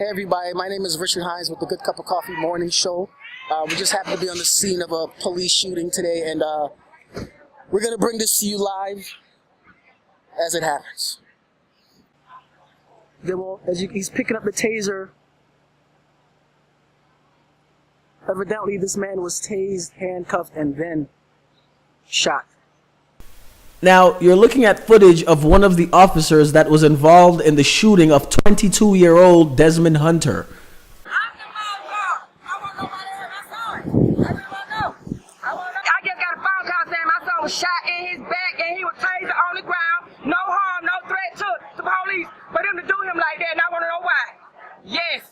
Hey everybody, my name is Richard Hines with the Good Cup of Coffee Morning Show. We just happened to be on the scene of a police shooting today, and we're going to bring this to you live as it happens. He's picking up the taser. Evidently, this man was tased, handcuffed, and then shot. Now, you're looking at footage of one of the officers that was involved in the shooting of 22-year-old Desmond Hunter. I just got a phone call saying my son was shot in his back and he was tasered on the ground. No harm, no threat to the police for them to do him like that, and I want to know why. Yes.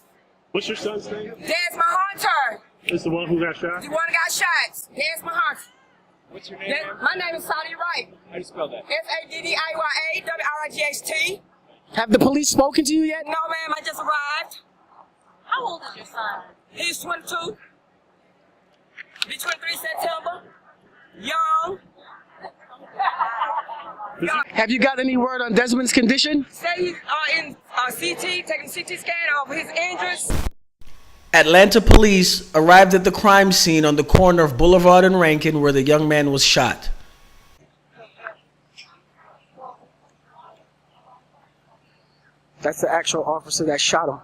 What's your son's name? Desmond Hunter. Is the one who got shot? The one that got shot. Desmond Hunter. What's your name? My name is Saudi Wright. How do you spell that? Saddiya WRIGHT. Have the police spoken to you yet? No, ma'am, I just arrived. How old is your son? He's 22. Be 23 September. Young. Have you got any word on Desmond's condition? Say he's in CT, taking CT scan of his injuries. Atlanta police arrived at the crime scene on the corner of Boulevard and Rankin where the young man was shot. That's the actual officer that shot him.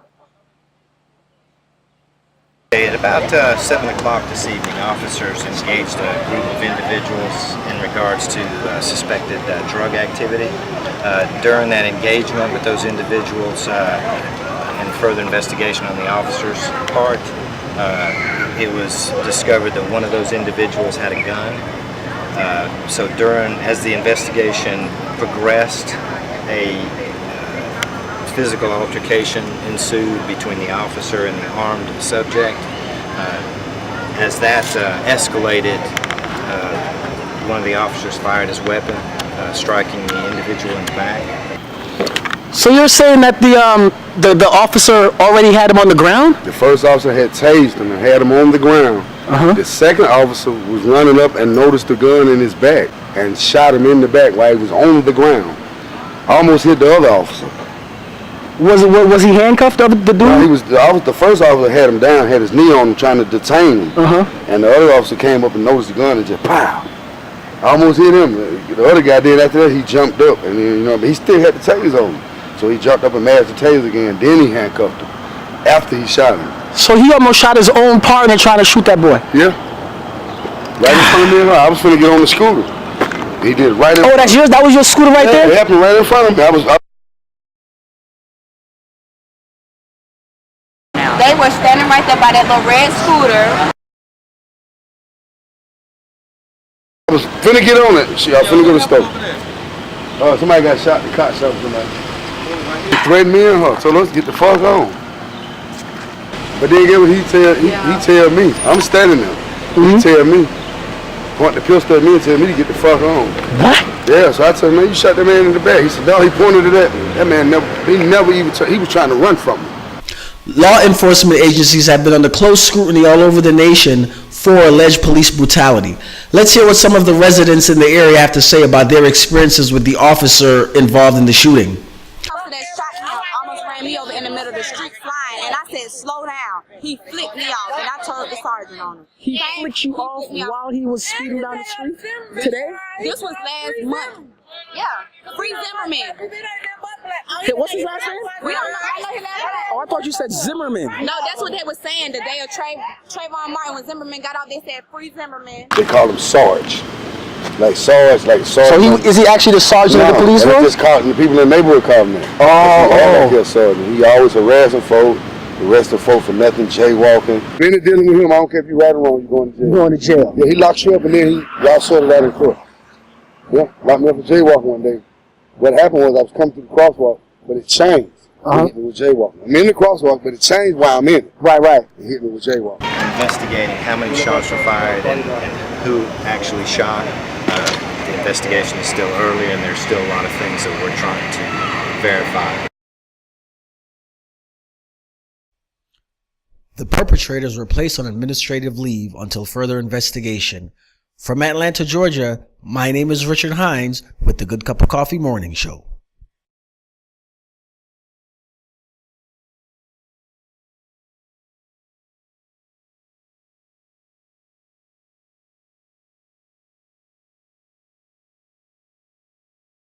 At about 7 o'clock this evening, officers engaged a group of individuals in regards to suspected drug activity. During that engagement with those individuals and further investigation on the officer's part, it was discovered that one of those individuals had a gun. So as the investigation progressed, a physical altercation ensued between the officer and the armed subject. As that escalated, one of the officers fired his weapon, striking the individual in the back. So you're saying that the officer already had him on the ground? The first officer had tased him and had him on the ground. The second officer was running up and noticed the gun in his back and shot him in the back while he was on the ground. Almost hit the other officer. Was he handcuffed, the dude? No, the first officer had him down, had his knee on him, trying to detain him. And the other officer came up and noticed the gun and just pow! Almost hit him. The other guy did after that. He jumped up, and but he still had the taser on him. So he jumped up and mashed the taser again. Then he handcuffed him after he shot him. So he almost shot his own partner trying to shoot that boy. Yeah. Right in front of me and her. I was finna get on the scooter. He did it right in. Oh, that's yours. That was your scooter right there. It happened right in front of me. They were standing right there by that little red scooter. I was finna get on it. I was finna go to the store. Somebody got shot. The cop shot somebody. He threatened me and her. So let's get the fuck on. But then get what he tell me. I'm standing there. He tell me, point the pistol at me and tell me to get the fuck on. What? Yeah, so I told him, man, you shot that man in the back. He said, no, he pointed it at me. That man never even, he was trying to run from me. Law enforcement agencies have been under close scrutiny all over the nation for alleged police brutality. Let's hear what some of the residents in the area have to say about their experiences with the officer involved in the shooting. That shot me almost ran me over in the middle of the street flying, and I said, slow down. He flicked me off, and I told the sergeant on him. He flicked you off while he was speeding down the street today? This was last month. Yeah, Free Zimmerman. Hey, what's his last name? We don't know. I know his last name. Oh, I thought you said Zimmerman. No, that's what they were saying the day of Trayvon Martin. When Zimmerman got out, they said Free Zimmerman. They call him Sarge. Like Sarge. So is he actually the sergeant of the police force? Just called, the people in the neighborhood call him that. Oh. Sergeant. He always harassing folk, arresting folk for nothing, jaywalking. Been dealing with him, I don't care if you right or wrong, you're going to jail. You're going to jail. Yeah, he locks you up and then y'all sorted out in court. Yeah, locked me up for jaywalking one day. What happened was I was coming through the crosswalk, but it changed. It was jaywalking. I'm in the crosswalk, but it changed while I'm in it. Right. It hit me with jaywalking. Investigating how many shots were fired and who actually shot. The investigation is still early, and there's still a lot of things that we're trying to verify. The perpetrators were placed on administrative leave until further investigation. From Atlanta, Georgia, my name is Richard Hines with the Good Cup of Coffee Morning Show.